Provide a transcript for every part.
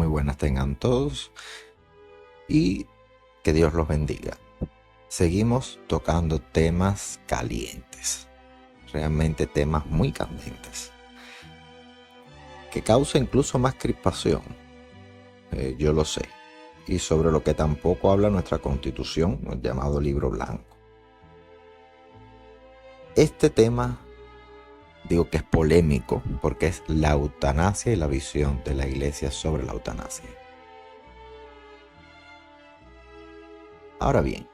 Muy buenas tengan todos y que Dios los bendiga. Seguimos tocando temas calientes, realmente temas muy candentes, que causa incluso más crispación, yo lo sé, y sobre lo que tampoco habla nuestra Constitución, el llamado Libro Blanco. Este tema digo que es polémico porque es la eutanasia y la visión de la Iglesia sobre la eutanasia. Ahora bien,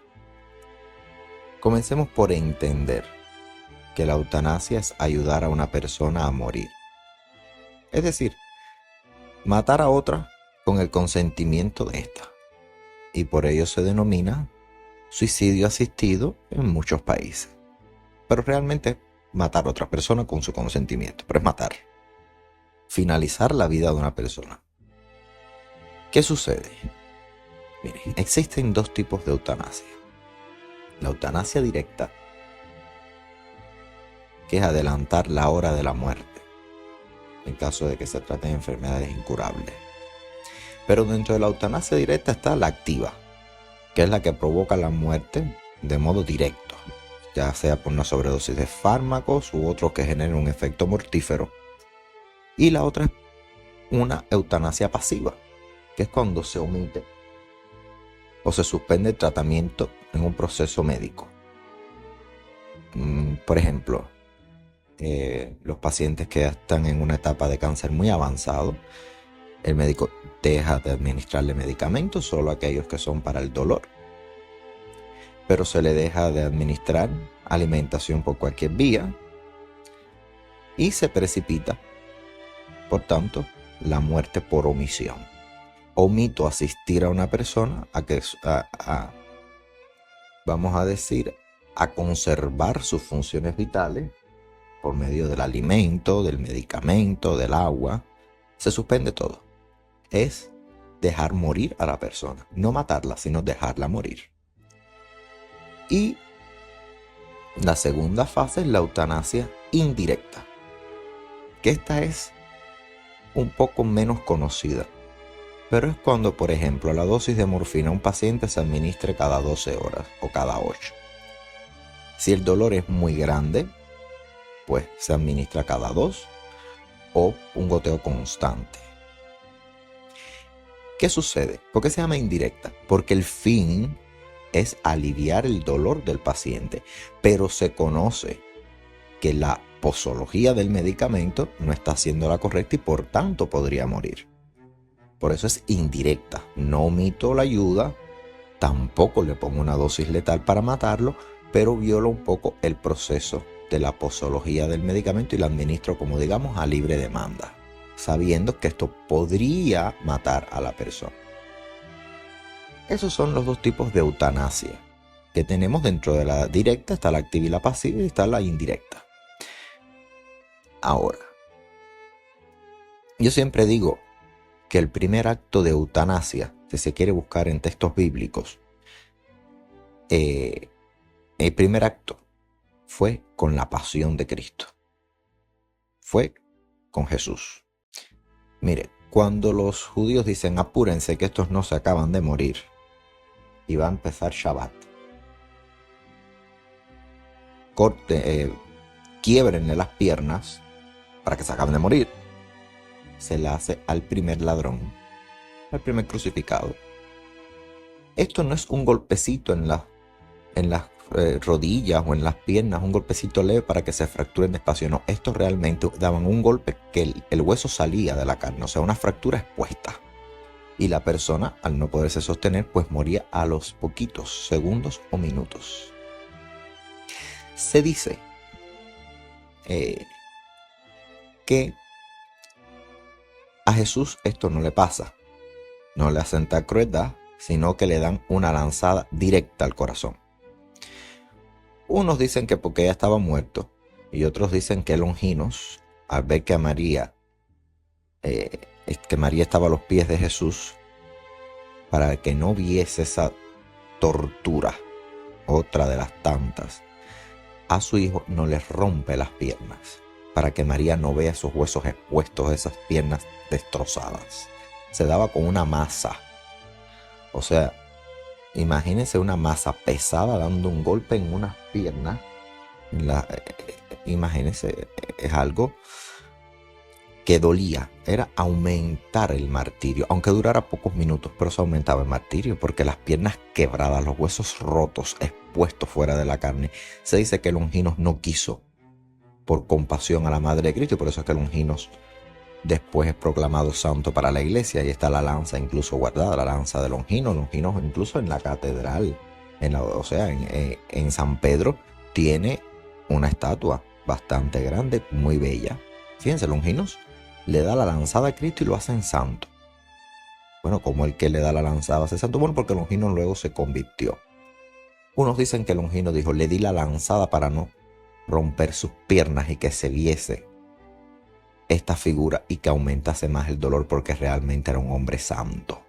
comencemos por entender que la eutanasia es ayudar a una persona a morir. Es decir, matar a otra con el consentimiento de ésta. Y por ello se denomina suicidio asistido en muchos países. Pero realmente matar a otra persona con su consentimiento, pero es matar. Finalizar la vida de una persona. ¿Qué sucede? Miren, existen dos tipos de eutanasia. La eutanasia directa, que es adelantar la hora de la muerte, en caso de que se trate de enfermedades incurables. Pero dentro de la eutanasia directa está la activa, que es la que provoca la muerte de modo directo, ya sea por una sobredosis de fármacos u otros que generen un efecto mortífero. Y la otra es una eutanasia pasiva, que es cuando se omite o se suspende el tratamiento en un proceso médico. Por ejemplo, los pacientes que están en una etapa de cáncer muy avanzado, el médico deja de administrarle medicamentos, solo aquellos que son para el dolor, pero se le deja de administrar alimentación por cualquier vía y se precipita, por tanto, la muerte por omisión. Omito asistir a una persona vamos a decir, a conservar sus funciones vitales por medio del alimento, del medicamento, del agua. Se suspende todo. Es dejar morir a la persona, no matarla, sino dejarla morir. Y la segunda fase es la eutanasia indirecta, que esta es un poco menos conocida, pero es cuando, por ejemplo, la dosis de morfina a un paciente se administre cada 12 horas o cada 8. Si el dolor es muy grande, pues se administra cada 2 o un goteo constante. ¿Qué sucede? ¿Por qué se llama indirecta? Porque el fin es aliviar el dolor del paciente, pero se conoce que la posología del medicamento no está siendo la correcta y por tanto podría morir. Por eso es indirecta. No omito la ayuda, tampoco le pongo una dosis letal para matarlo, pero violo un poco el proceso de la posología del medicamento y la administro, como digamos, a libre demanda, sabiendo que esto podría matar a la persona. Esos son los dos tipos de eutanasia que tenemos. Dentro de la directa está la activa y la pasiva, y está la indirecta. Ahora, yo siempre digo que el primer acto de eutanasia, si se quiere buscar en textos bíblicos, el primer acto fue con la pasión de Cristo. Fue con Jesús. Mire, cuando los judíos dicen apúrense que estos no se acaban de morir y va a empezar Shabbat, quiébrenle las piernas para que se acaben de morir, se le hace al primer ladrón, al primer crucificado. Esto no es un golpecito en las rodillas o en las piernas, un golpecito leve para que se fracturen despacio. No, esto realmente daban un golpe que el hueso salía de la carne, o sea, una fractura expuesta. Y la persona, al no poderse sostener, pues moría a los poquitos segundos o minutos. Se dice que a Jesús esto no le pasa, no le hacen tal crueldad, sino que le dan una lanzada directa al corazón. Unos dicen que porque ella estaba muerto, y otros dicen que Longinos, al ver que María estaba a los pies de Jesús, para que no viese esa tortura, otra de las tantas, a su hijo no les rompe las piernas, para que María no vea esos huesos expuestos, esas piernas destrozadas. se daba con una masa. O sea, imagínense una masa pesada dando un golpe en unas piernas. Imagínense, es algo que dolía. Era aumentar el martirio, aunque durara pocos minutos, pero se aumentaba el martirio porque las piernas quebradas, los huesos rotos, expuestos fuera de la carne. Se dice que Longinos no quiso, por compasión a la Madre de Cristo, y por eso es que Longinos después es proclamado santo para la iglesia, y está la lanza incluso guardada, la lanza de Longinos. Longinos incluso en la catedral, en San Pedro, tiene una estatua bastante grande, muy bella. Fíjense, Longinos le da la lanzada a Cristo y lo hacen santo. Bueno, como el que le da la lanzada hace santo, bueno, porque Longinos luego se convirtió. Unos dicen que Longinos dijo, le di la lanzada para no romper sus piernas y que se viese esta figura y que aumentase más el dolor, porque realmente era un hombre santo.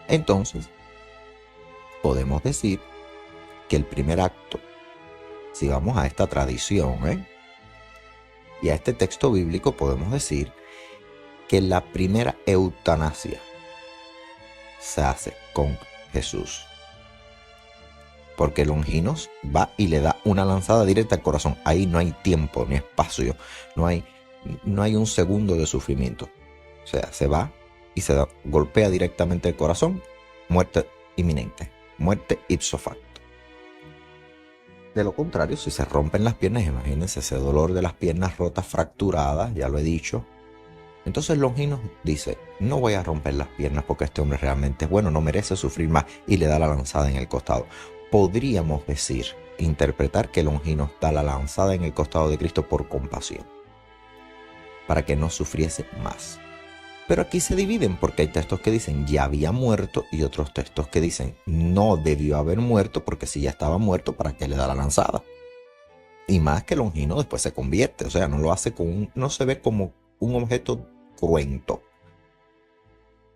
Entonces, podemos decir que el primer acto, si vamos a esta tradición, y a este texto bíblico, podemos decir que la primera eutanasia se hace con Jesús. Porque Longinos va y le da una lanzada directa al corazón. Ahí no hay tiempo ni espacio, no hay un segundo de sufrimiento. O sea, se va y se golpea directamente el corazón. Muerte inminente, muerte ipso facto. De lo contrario, si se rompen las piernas, imagínense ese dolor de las piernas rotas, fracturadas, ya lo he dicho. Entonces Longinos dice, no voy a romper las piernas porque este hombre realmente es bueno, no merece sufrir más, y le da la lanzada en el costado. Podríamos decir, interpretar que Longinos da la lanzada en el costado de Cristo por compasión, para que no sufriese más. Pero aquí se dividen, porque hay textos que dicen ya había muerto y otros textos que dicen no debió haber muerto, porque si ya estaba muerto, ¿para qué le da la lanzada? Y más que Longinos después se convierte, o sea, no lo hace no se ve como un objeto cruento,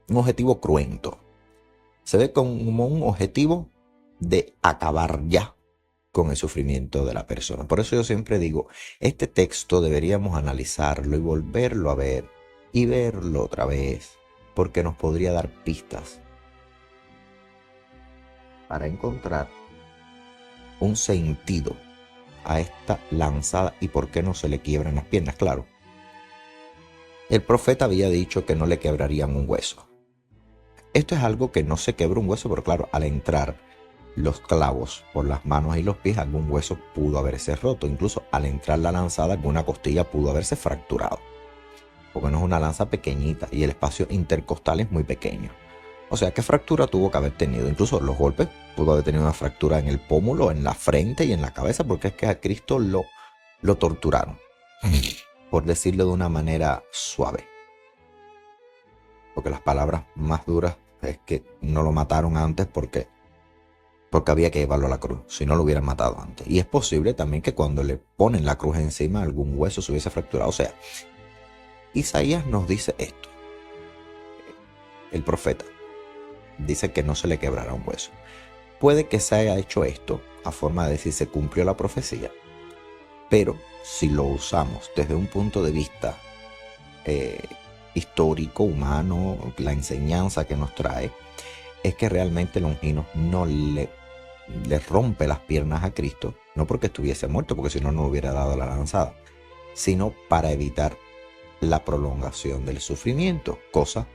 un objetivo cruento. Se ve como un objetivo de acabar ya con el sufrimiento de la persona. Por eso yo siempre digo, este texto deberíamos analizarlo y volverlo a ver y verlo otra vez, porque nos podría dar pistas para encontrar un sentido a esta lanzada y por qué no se le quiebran las piernas. Claro, el profeta había dicho que no le quebrarían un hueso. Esto es algo que no se quebra un hueso, pero claro, al entrar los clavos por las manos y los pies, algún hueso pudo haberse roto. Incluso al entrar la lanzada, alguna costilla pudo haberse fracturado, porque no es una lanza pequeñita y el espacio intercostal es muy pequeño. O sea, ¿qué fractura tuvo que haber tenido? Incluso los golpes, pudo haber tenido una fractura en el pómulo, en la frente y en la cabeza, porque es que a Cristo lo torturaron, por decirlo de una manera suave. Porque las palabras más duras es que no lo mataron antes porque había que llevarlo a la cruz, si no lo hubieran matado antes. Y es posible también que cuando le ponen la cruz encima, algún hueso se hubiese fracturado. O sea, Isaías nos dice esto. El profeta dice que no se le quebrará un hueso. Puede que se haya hecho esto a forma de decir se cumplió la profecía, pero si lo usamos desde un punto de vista histórico, humano, la enseñanza que nos trae, es que realmente Longinos no le rompe las piernas a Cristo, no porque estuviese muerto, porque si no, no hubiera dado la lanzada, sino para evitar la prolongación del sufrimiento, cosa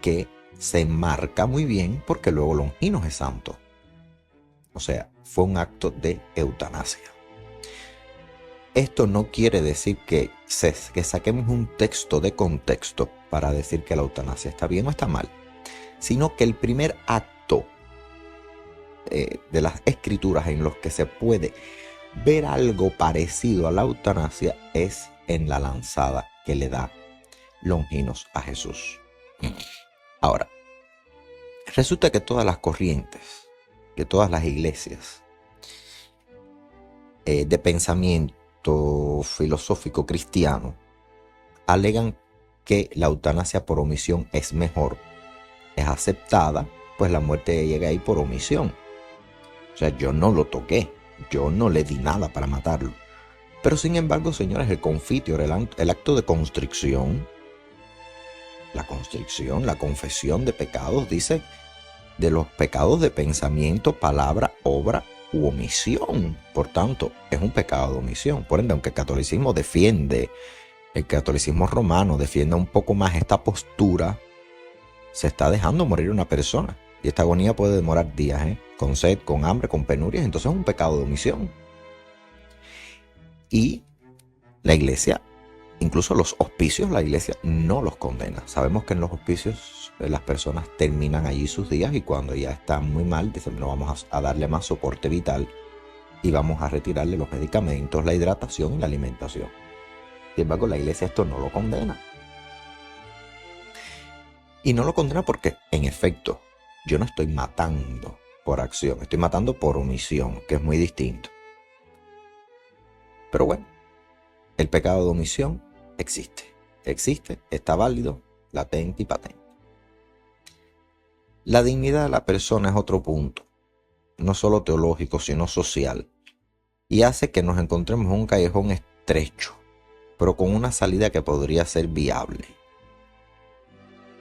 que se enmarca muy bien porque luego Longinos es santo. O sea, fue un acto de eutanasia. Esto no quiere decir que saquemos un texto de contexto para decir que la eutanasia está bien o está mal, sino que el primer acto de las escrituras en los que se puede ver algo parecido a la eutanasia es en la lanzada que le da Longinos a Jesús. Ahora, resulta que todas las corrientes, que todas las iglesias de pensamiento filosófico cristiano alegan que la eutanasia por omisión es mejor, es aceptada, pues la muerte llega ahí por omisión. O sea, yo no lo toqué, yo no le di nada para matarlo, Pero sin embargo, señores, el confiteor, el acto de constricción, la confesión de pecados, dice de los pecados de pensamiento, palabra, obra u omisión. Por tanto, es un pecado de omisión. Por ende, aunque el catolicismo romano defiende un poco más esta postura, se está dejando morir una persona. Y esta agonía puede demorar días, con sed, con hambre, con penurias. Entonces es un pecado de omisión. Y la iglesia, incluso los hospicios, la iglesia no los condena. Sabemos que en los hospicios las personas terminan allí sus días y cuando ya están muy mal, dicen, no, vamos a darle más soporte vital y vamos a retirarle los medicamentos, la hidratación y la alimentación. Sin embargo, la iglesia esto no lo condena. Y no lo condena porque, en efecto, yo no estoy matando por acción, estoy matando por omisión, que es muy distinto. Pero bueno, el pecado de omisión existe, está válido, latente y patente. La dignidad de la persona es otro punto, no solo teológico, sino social, y hace que nos encontremos en un callejón estrecho, pero con una salida que podría ser viable.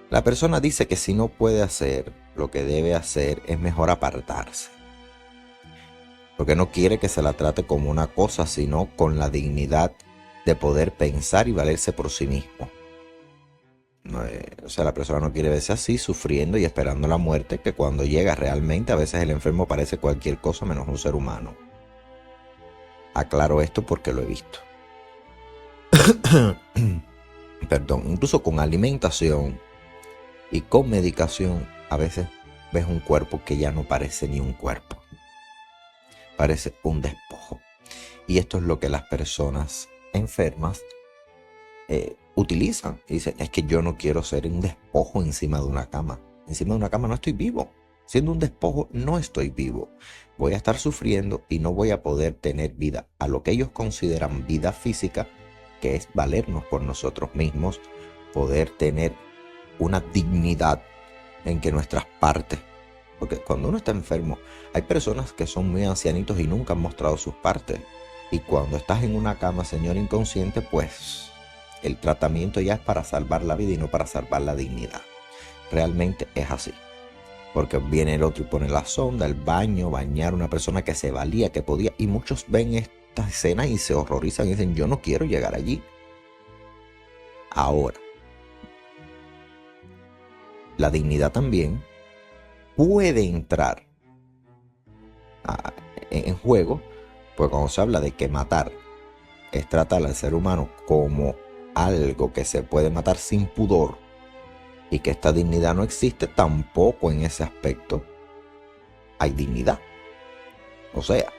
La persona dice que si no puede hacer lo que debe hacer, es mejor apartarse, porque no quiere que se la trate como una cosa, sino con la dignidad de poder pensar y valerse por sí mismo. O sea, la persona no quiere verse así, sufriendo y esperando la muerte, que cuando llega realmente a veces el enfermo parece cualquier cosa menos un ser humano. Aclaro esto porque lo he visto. Perdón, incluso con alimentación y con medicación, a veces ves un cuerpo que ya no parece ni un cuerpo. Parece un despojo. Y esto es lo que las personas enfermas utilizan. Y dicen, es que yo no quiero ser un despojo encima de una cama. Encima de una cama no estoy vivo. Siendo un despojo no estoy vivo. Voy a estar sufriendo y no voy a poder tener vida. A lo que ellos consideran vida física, que es valernos por nosotros mismos, poder tener una dignidad en que nuestras partes, porque cuando uno está enfermo, hay personas que son muy ancianitos y nunca han mostrado sus partes. Y cuando estás en una cama, señor inconsciente, pues el tratamiento ya es para salvar la vida y no para salvar la dignidad. Realmente es así. Porque viene el otro y pone la sonda, el baño, bañar a una persona que se valía, que podía. Y muchos ven esta escena y se horrorizan y dicen, yo no quiero llegar allí. Ahora, la dignidad también puede entrar en juego, pues cuando se habla de que matar es tratar al ser humano como algo que se puede matar sin pudor y que esta dignidad no existe, tampoco en ese aspecto hay dignidad. O sea,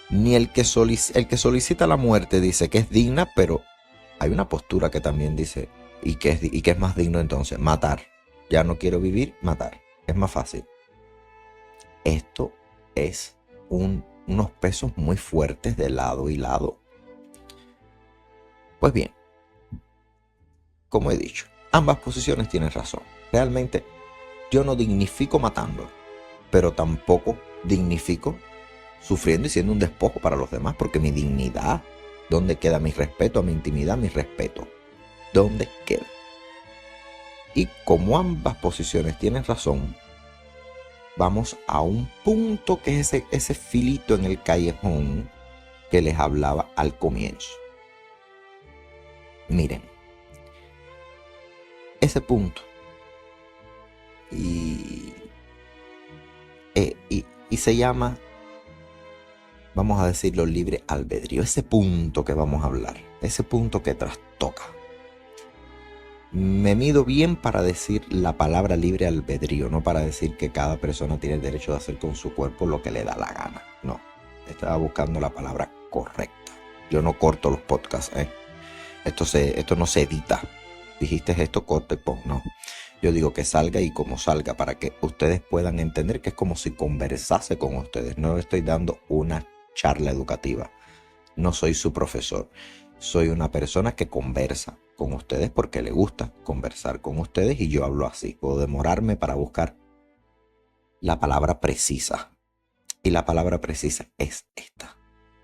ni el que solicita la muerte dice que es digna, pero hay una postura que también dice, ¿y qué es más digno entonces? Matar. Ya no quiero vivir, matar. Es más fácil. Esto es unos pesos muy fuertes de lado y lado. Pues bien, como he dicho, ambas posiciones tienen razón. Realmente yo no dignifico matando, pero tampoco dignifico sufriendo y siendo un despojo para los demás, porque mi dignidad, ¿dónde queda mi respeto a mi intimidad, mi respeto? ¿Dónde queda? Y como ambas posiciones tienen razón, vamos a un punto que es ese filito en el callejón que les hablaba al comienzo. Miren, ese punto y se llama, vamos a decirlo, libre albedrío. Ese punto que vamos a hablar, ese punto que trastoca. Me mido bien para decir la palabra libre albedrío, no para decir que cada persona tiene el derecho de hacer con su cuerpo lo que le da la gana. No, estaba buscando la palabra correcta. Yo no corto los podcasts, Esto no se edita. Dijiste esto, corta y pon. No. Yo digo que salga y como salga para que ustedes puedan entender que es como si conversase con ustedes. No le estoy dando una charla educativa. No soy su profesor. Soy una persona que conversa con ustedes porque le gusta conversar con ustedes y yo hablo así. Puedo demorarme para buscar la palabra precisa. Y la palabra precisa es esta.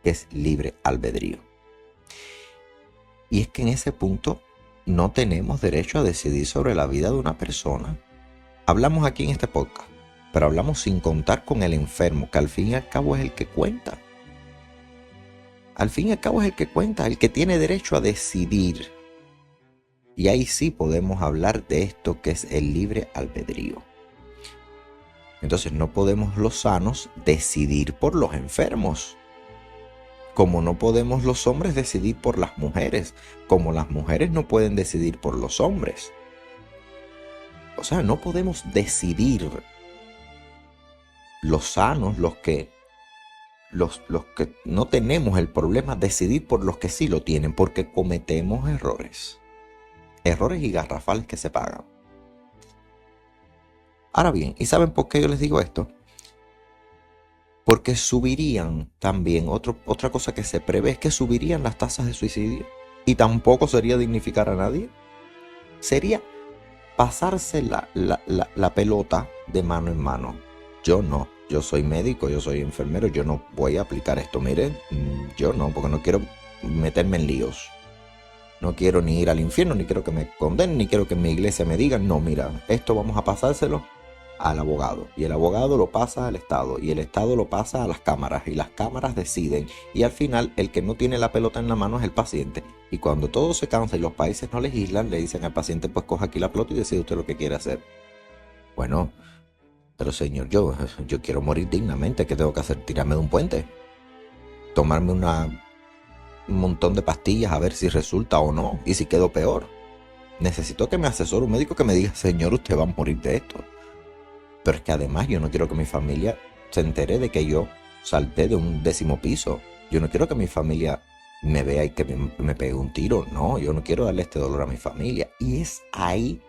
Es libre albedrío. Y es que en ese punto no tenemos derecho a decidir sobre la vida de una persona. Hablamos aquí en este podcast, pero hablamos sin contar con el enfermo, que al fin y al cabo es el que cuenta. Al fin y al cabo es el que cuenta, el que tiene derecho a decidir. Y ahí sí podemos hablar de esto que es el libre albedrío. Entonces no podemos los sanos decidir por los enfermos. Como no podemos los hombres decidir por las mujeres. Como las mujeres no pueden decidir por los hombres. O sea, no podemos decidir. Los sanos, los que no tenemos el problema, decidir por los que sí lo tienen, porque cometemos errores. Errores y garrafales que se pagan. Ahora bien, ¿y saben por qué yo les digo esto? Porque subirían también, otra cosa que se prevé es que subirían las tasas de suicidio. Y tampoco sería dignificar a nadie. Sería pasarse la pelota de mano en mano. Yo no, yo soy médico, yo soy enfermero, yo no voy a aplicar esto. Miren, yo no, porque no quiero meterme en líos. No quiero ni ir al infierno, ni quiero que me condenen, ni quiero que en mi iglesia me digan, no, mira, esto vamos a pasárselo al abogado. Y el abogado lo pasa al Estado. Y el Estado lo pasa a las cámaras. Y las cámaras deciden. Y al final, el que no tiene la pelota en la mano es el paciente. Y cuando todo se cansa y los países no legislan, le dicen al paciente, pues coja aquí la pelota y decide usted lo que quiere hacer. Bueno, pero señor, yo quiero morir dignamente. ¿Qué tengo que hacer? ¿Tirarme de un puente? ¿Tomarme un montón de pastillas a ver si resulta o no? Y si quedo peor. Necesito que me asesore un médico que me diga, señor, usted va a morir de esto. Pero es que además yo no quiero que mi familia se entere de que yo salté de un 10º piso. Yo no quiero que mi familia me vea y que me pegue un tiro. No, yo no quiero darle este dolor a mi familia. Y es ahí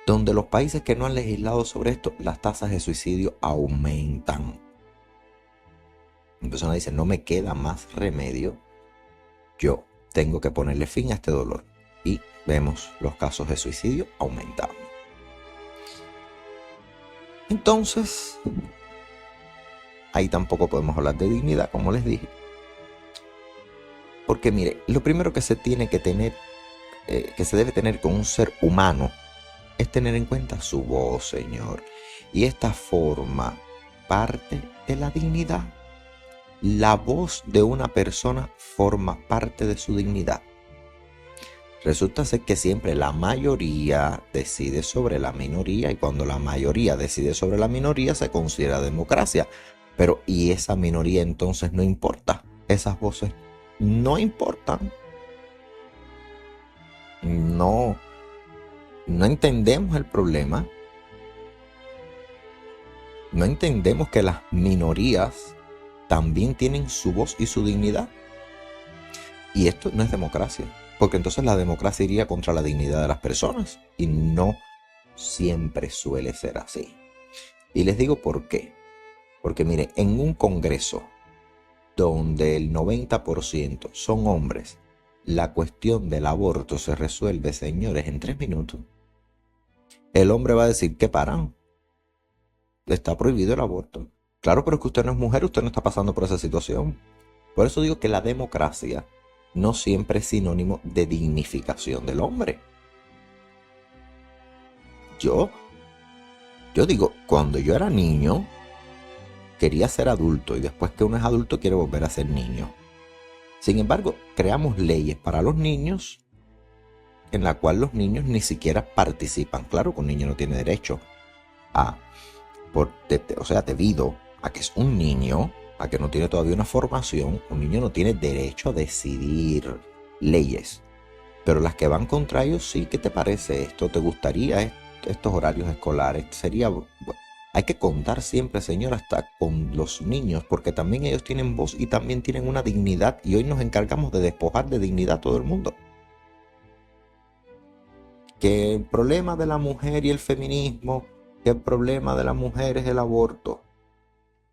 donde los países que no han legislado sobre esto, las tasas de suicidio aumentan. La persona dice, no me queda más remedio. Yo tengo que ponerle fin a este dolor. Y vemos los casos de suicidio aumentando. Entonces, ahí tampoco podemos hablar de dignidad, como les dije. Porque mire, lo primero que se tiene que tener, que se debe tener con un ser humano, es tener en cuenta su voz, señor. Y esta forma parte de la dignidad. La voz de una persona forma parte de su dignidad. Resulta ser que siempre la mayoría decide sobre la minoría y cuando la mayoría decide sobre la minoría se considera democracia. Pero ¿y esa minoría entonces no importa? Esas voces no importan. No entendemos el problema. No entendemos que las minorías también tienen su voz y su dignidad. Y esto no es democracia. Porque entonces la democracia iría contra la dignidad de las personas. Y no siempre suele ser así. Y les digo por qué. Porque mire, en un congreso donde el 90% son hombres, la cuestión del aborto se resuelve, señores, en 3 minutos. El hombre va a decir que paran. Está prohibido el aborto. Claro, pero es que usted no es mujer, usted no está pasando por esa situación. Por eso digo que la democracia no siempre es sinónimo de dignificación del hombre. Yo digo, cuando yo era niño, quería ser adulto y después que uno es adulto quiere volver a ser niño. Sin embargo, creamos leyes para los niños en la cual los niños ni siquiera participan. Claro que un niño no tiene derecho a, debido a que es un niño, a que no tiene todavía una formación, un niño no tiene derecho a decidir leyes. Pero las que van contra ellos, sí, ¿qué te parece esto? ¿Te gustaría estos horarios escolares? Hay que contar siempre, señor, hasta con los niños, porque también ellos tienen voz y también tienen una dignidad, y hoy nos encargamos de despojar de dignidad a todo el mundo. Que el problema de la mujer y el feminismo, que el problema de la mujer es el aborto.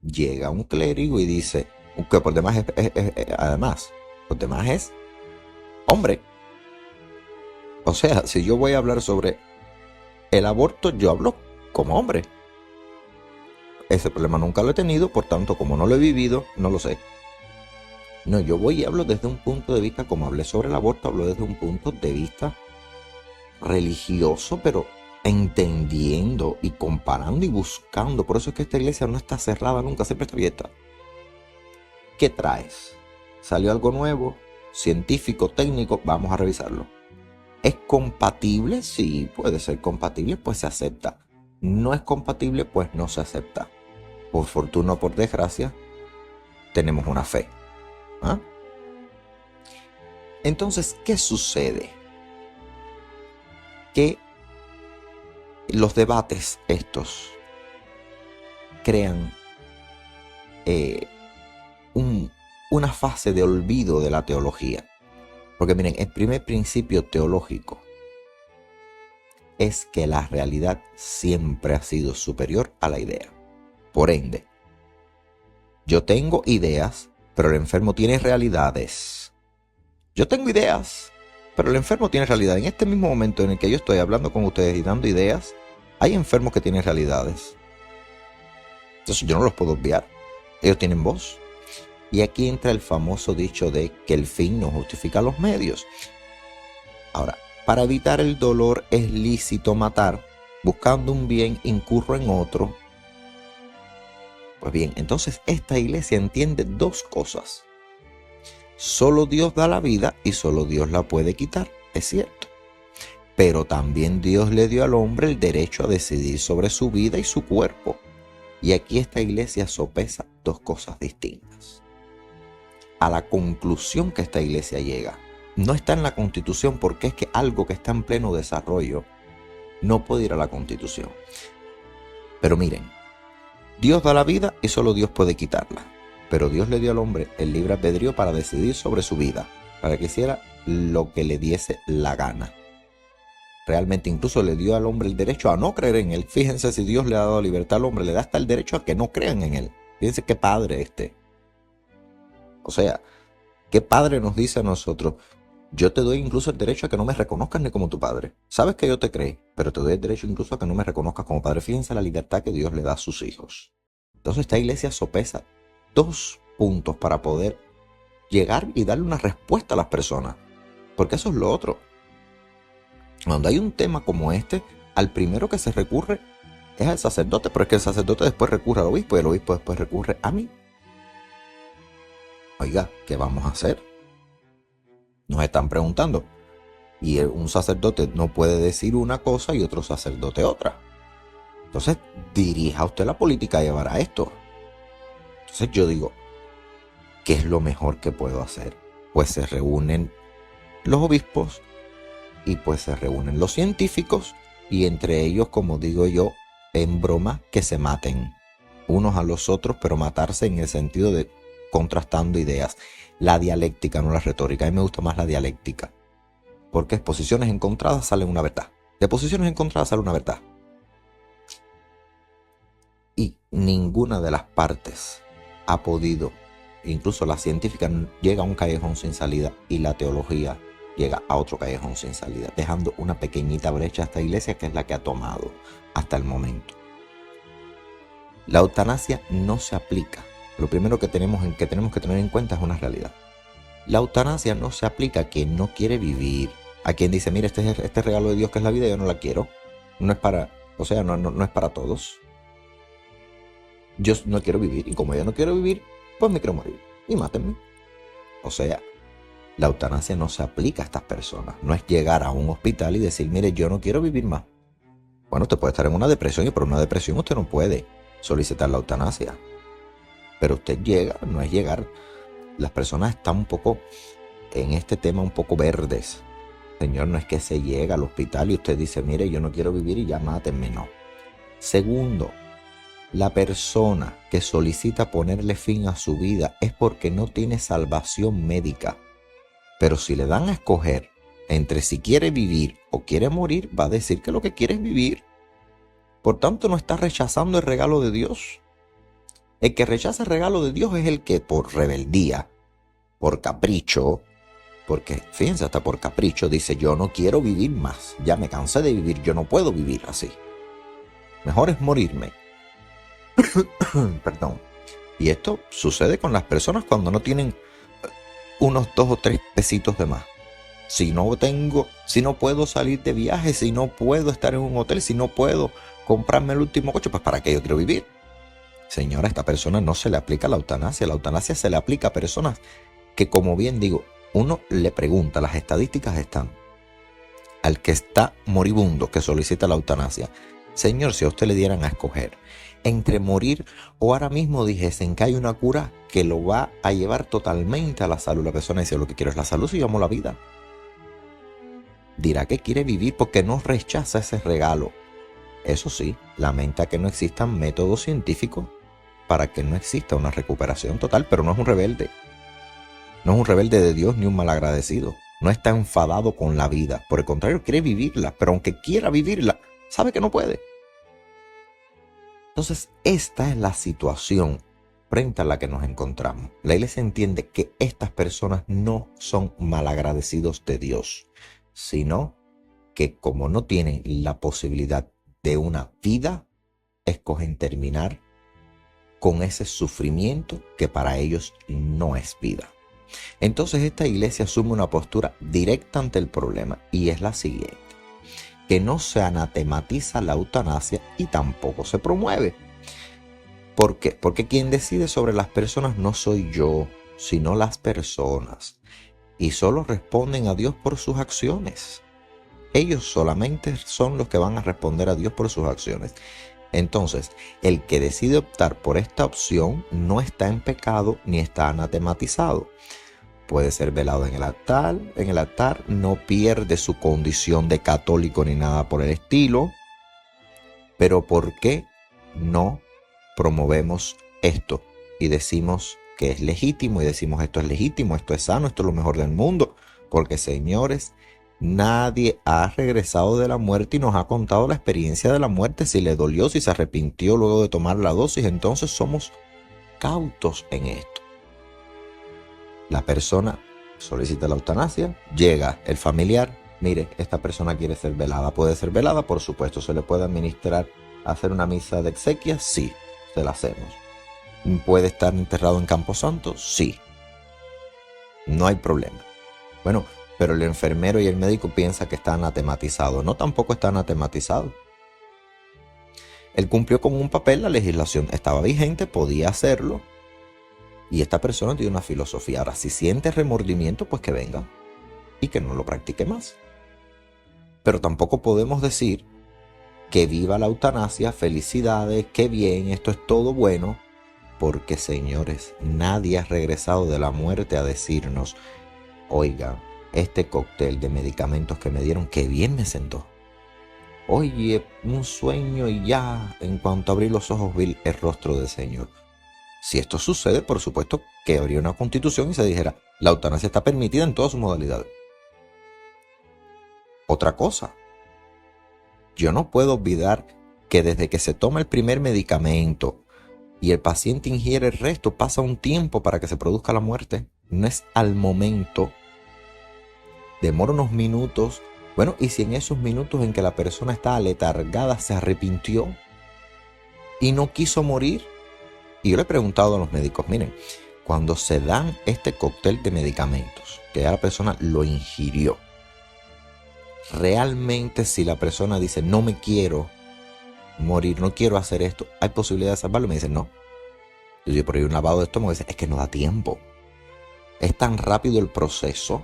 Llega un clérigo y dice que por demás además, por demás es hombre. O sea, si yo voy a hablar sobre el aborto, yo hablo como hombre. Ese problema nunca lo he tenido, por tanto, como no lo he vivido, no lo sé. No, yo voy y hablo desde un punto de vista, como hablé sobre el aborto, hablo desde un punto de vista religioso, pero entendiendo y comparando y buscando. Por eso es que esta iglesia no está cerrada nunca, siempre está abierta. ¿Qué traes? ¿Salió algo nuevo? ¿Científico, técnico? Vamos a revisarlo. ¿Es compatible? Sí, puede ser compatible, pues se acepta. No es compatible, pues no se acepta. Por fortuna o por desgracia, tenemos una fe. ¿Ah? Entonces, ¿qué sucede? Que los debates estos crean una fase de olvido de la teología. Porque miren, el primer principio teológico es que la realidad siempre ha sido superior a la idea. Por ende, yo tengo ideas, pero el enfermo tiene realidades. Yo tengo ideas, pero el enfermo tiene realidad. En este mismo momento en el que yo estoy hablando con ustedes y dando ideas, hay enfermos que tienen realidades. Entonces yo no los puedo obviar. Ellos tienen voz. Y aquí entra el famoso dicho de que el fin no justifica los medios. Ahora, para evitar el dolor es lícito matar. Buscando un bien incurro en otro. Pues bien, entonces esta iglesia entiende dos cosas. Solo Dios da la vida y solo Dios la puede quitar, es cierto. Pero también Dios le dio al hombre el derecho a decidir sobre su vida y su cuerpo. Y aquí esta iglesia sopesa dos cosas distintas. A la conclusión que esta iglesia llega no está en la Constitución, porque es que algo que está en pleno desarrollo no puede ir a la Constitución. Pero miren, Dios da la vida y solo Dios puede quitarla. Pero Dios le dio al hombre el libre albedrío para decidir sobre su vida, para que hiciera lo que le diese la gana. Realmente incluso le dio al hombre el derecho a no creer en él. Fíjense, si Dios le ha dado libertad al hombre, le da hasta el derecho a que no crean en él. Fíjense qué padre este. O sea, qué padre nos dice a nosotros: yo te doy incluso el derecho a que no me reconozcas ni como tu padre. Sabes que yo te creí, pero te doy el derecho incluso a que no me reconozcas como padre. Fíjense la libertad que Dios le da a sus hijos. Entonces esta iglesia sopesa dos puntos para poder llegar y darle una respuesta a las personas. Porque eso es lo otro. Cuando hay un tema como este, al primero que se recurre es al sacerdote, pero es que el sacerdote después recurre al obispo y el obispo después recurre a mí. Oiga, ¿qué vamos a hacer? Nos están preguntando. Y un sacerdote no puede decir una cosa y otro sacerdote otra. Entonces, dirija usted la política a llevar a esto. Entonces yo digo, ¿qué es lo mejor que puedo hacer? Pues se reúnen los obispos y pues se reúnen los científicos, y entre ellos, como digo yo, en broma, que se maten unos a los otros, pero matarse en el sentido de contrastando ideas. La dialéctica, no la retórica. A mí me gusta más la dialéctica, porque de posiciones encontradas sale una verdad. De posiciones encontradas sale una verdad. Y ninguna de las partes ha podido, incluso la científica llega a un callejón sin salida y la teología llega a otro callejón sin salida, dejando una pequeñita brecha a esta iglesia, que es la que ha tomado hasta el momento. La eutanasia no se aplica. Lo primero que tenemos que tener en cuenta es una realidad. La eutanasia no se aplica a quien no quiere vivir, a quien dice: mira, este regalo de Dios que es la vida, yo no la quiero. No es para, no es para todos. Yo no quiero vivir, y como yo no quiero vivir, pues me quiero morir y mátenme. O sea, la eutanasia no se aplica a estas personas. No es llegar a un hospital y decir: mire, yo no quiero vivir más. Bueno, usted puede estar en una depresión, y por una depresión usted no puede solicitar la eutanasia. Pero usted llega, no es llegar. Las personas están un poco en este tema, un poco verdes. Señor, no es que se llega al hospital y usted dice: mire, yo no quiero vivir y ya mátenme. No. Segundo, la persona que solicita ponerle fin a su vida es porque no tiene salvación médica. Pero si le dan a escoger entre si quiere vivir o quiere morir, va a decir que lo que quiere es vivir. Por tanto, no está rechazando el regalo de Dios. El que rechaza el regalo de Dios es el que, por rebeldía, por capricho, porque fíjense, hasta por capricho, dice: yo no quiero vivir más, ya me cansé de vivir, yo no puedo vivir así. Mejor es morirme. Perdón. Y esto sucede con las personas cuando no tienen unos 2 o 3 pesitos de más. Si no puedo salir de viaje, si no puedo estar en un hotel, si no puedo comprarme el último coche, pues ¿para qué yo quiero vivir? Señora, a esta persona no se le aplica la eutanasia. La eutanasia se le aplica a personas que, como bien digo, uno le pregunta, las estadísticas están. Al que está moribundo, que solicita la eutanasia, señor, si a usted le dieran a escoger entre morir o ahora mismo dijesen que hay una cura que lo va a llevar totalmente a la salud, la persona dice, lo que quiero es la salud, si yo amo la vida. Dirá que quiere vivir porque no rechaza ese regalo. Eso sí, lamenta que no existan métodos científicos para que no exista una recuperación total, pero no es un rebelde. No es un rebelde de Dios ni un malagradecido. No está enfadado con la vida. Por el contrario, quiere vivirla, pero aunque quiera vivirla, sabe que no puede. Entonces, esta es la situación frente a la que nos encontramos. La iglesia entiende que estas personas no son malagradecidos de Dios, sino que como no tienen la posibilidad de una vida, escogen terminar con ese sufrimiento que para ellos no es vida. Entonces esta iglesia asume una postura directa ante el problema y es la siguiente: que no se anatematiza la eutanasia y tampoco se promueve. ¿Por qué? Porque quien decide sobre las personas no soy yo, sino las personas, y solo responden a Dios por sus acciones. Ellos solamente son los que van a responder a Dios por sus acciones. Entonces, el que decide optar por esta opción no está en pecado ni está anatematizado. Puede ser velado en el altar, no pierde su condición de católico ni nada por el estilo. Pero ¿por qué no promovemos esto y decimos que es legítimo y decimos esto es legítimo, esto es sano, esto es lo mejor del mundo? Porque, señores, nadie ha regresado de la muerte y nos ha contado la experiencia de la muerte, si le dolió, si se arrepintió luego de tomar la dosis. Entonces somos cautos en esto. La persona solicita la eutanasia, llega el familiar, mire, esta persona quiere ser velada. ¿Puede ser velada? Por supuesto. ¿Se le puede administrar, hacer una misa de exequias? Sí, se la hacemos. ¿Puede estar enterrado en Camposanto? Sí. No hay problema. Bueno, pero el enfermero y el médico piensan que está anatematizado. No, tampoco está anatematizado. Él cumplió con un papel, la legislación estaba vigente, podía hacerlo. Y esta persona tiene una filosofía. Ahora, si siente remordimiento, pues que venga y que no lo practique más. Pero tampoco podemos decir que viva la eutanasia, felicidades, qué bien, esto es todo bueno. Porque, señores, nadie ha regresado de la muerte a decirnos, oiga, este cóctel de medicamentos que me dieron, qué bien me sentó. Oye, un sueño y ya, en cuanto abrí los ojos vi el rostro del Señor. Si esto sucede, por supuesto que habría una constitución y se dijera, la eutanasia está permitida en todas sus modalidades. Otra cosa, yo no puedo olvidar que desde que se toma el primer medicamento y el paciente ingiere el resto, pasa un tiempo para que se produzca la muerte. No es al momento. Demora unos minutos. Bueno, y si en esos minutos en que la persona está aletargada se arrepintió y no quiso morir. Y yo le he preguntado a los médicos, miren, cuando se dan este cóctel de medicamentos, que ya la persona lo ingirió, realmente si la persona dice, no me quiero morir, no quiero hacer esto, ¿hay posibilidad de salvarlo? Me dicen, no. Yo por ahí un lavado de estómago, es que no da tiempo. Es tan rápido el proceso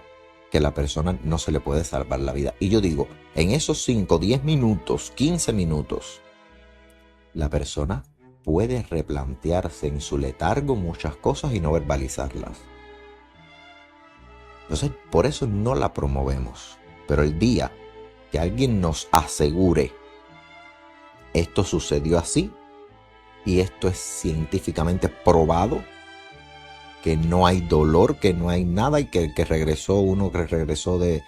que a la persona no se le puede salvar la vida. Y yo digo, en esos 5, 10 minutos, 15 minutos, la persona puede replantearse en su letargo muchas cosas y no verbalizarlas. Entonces, por eso no la promovemos. Pero el día que alguien nos asegure, esto sucedió así, y esto es científicamente probado, que no hay dolor, que no hay nada, y que el que regresó, uno que regresó de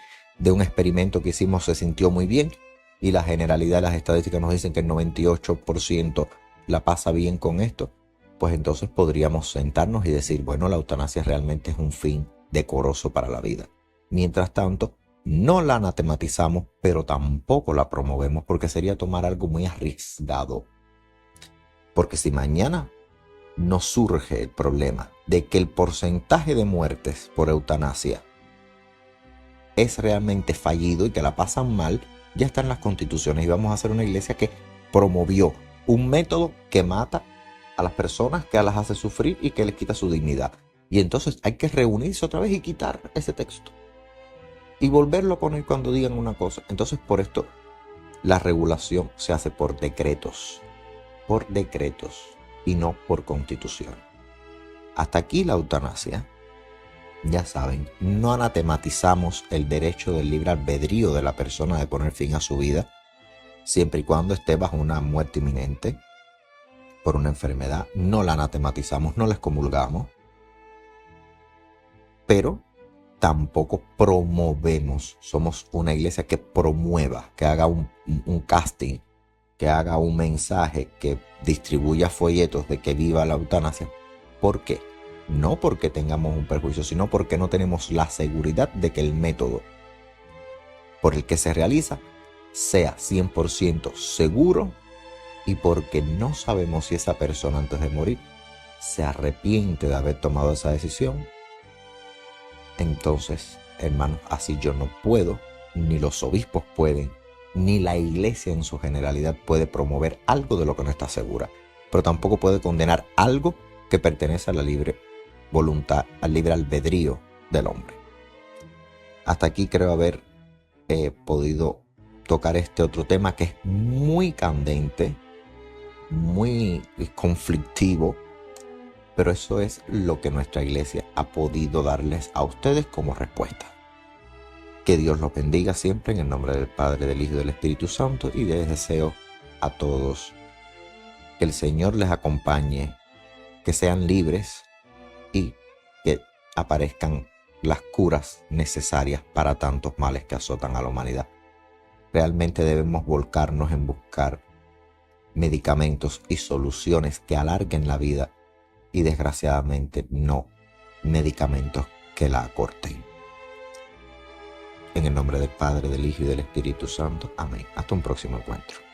un experimento que hicimos se sintió muy bien, y la generalidad de las estadísticas nos dicen que el 98% la pasa bien con esto, pues entonces podríamos sentarnos y decir, bueno, la eutanasia realmente es un fin decoroso para la vida. Mientras tanto, no la anatematizamos, pero tampoco la promovemos, porque sería tomar algo muy arriesgado. Porque si mañana nos surge el problema de que el porcentaje de muertes por eutanasia es realmente fallido y que la pasan mal, ya está en las constituciones. Y vamos a hacer una iglesia que promovió un método que mata a las personas, que las hace sufrir y que les quita su dignidad. Y entonces hay que reunirse otra vez y quitar ese texto y volverlo a poner cuando digan una cosa. Entonces, por esto la regulación se hace por decretos y no por constitución. Hasta aquí la eutanasia. Ya saben, no anatematizamos el derecho del libre albedrío de la persona de poner fin a su vida, siempre y cuando esté bajo una muerte inminente por una enfermedad. No la anatematizamos, no la excomulgamos, pero tampoco promovemos. Somos una iglesia que promueva, que haga un casting, que haga un mensaje, que distribuya folletos de que viva la eutanasia. ¿Por qué? No porque tengamos un perjuicio, sino porque no tenemos la seguridad de que el método por el que se realiza sea 100% seguro, y porque no sabemos si esa persona antes de morir se arrepiente de haber tomado esa decisión. Entonces, hermanos, así yo no puedo, ni los obispos pueden, ni la iglesia en su generalidad puede promover algo de lo que no está segura, pero tampoco puede condenar algo que pertenece a la libre voluntad, al libre albedrío del hombre. Hasta aquí creo haber podido tocar este otro tema que es muy candente, muy conflictivo, pero eso es lo que nuestra iglesia ha podido darles a ustedes como respuesta. Que Dios los bendiga siempre, en el nombre del Padre, del Hijo y del Espíritu Santo, y les deseo a todos que el Señor les acompañe, que sean libres y que aparezcan las curas necesarias para tantos males que azotan a la humanidad. Realmente debemos volcarnos en buscar medicamentos y soluciones que alarguen la vida, y desgraciadamente no medicamentos que la acorten. En el nombre del Padre, del Hijo y del Espíritu Santo. Amén. Hasta un próximo encuentro.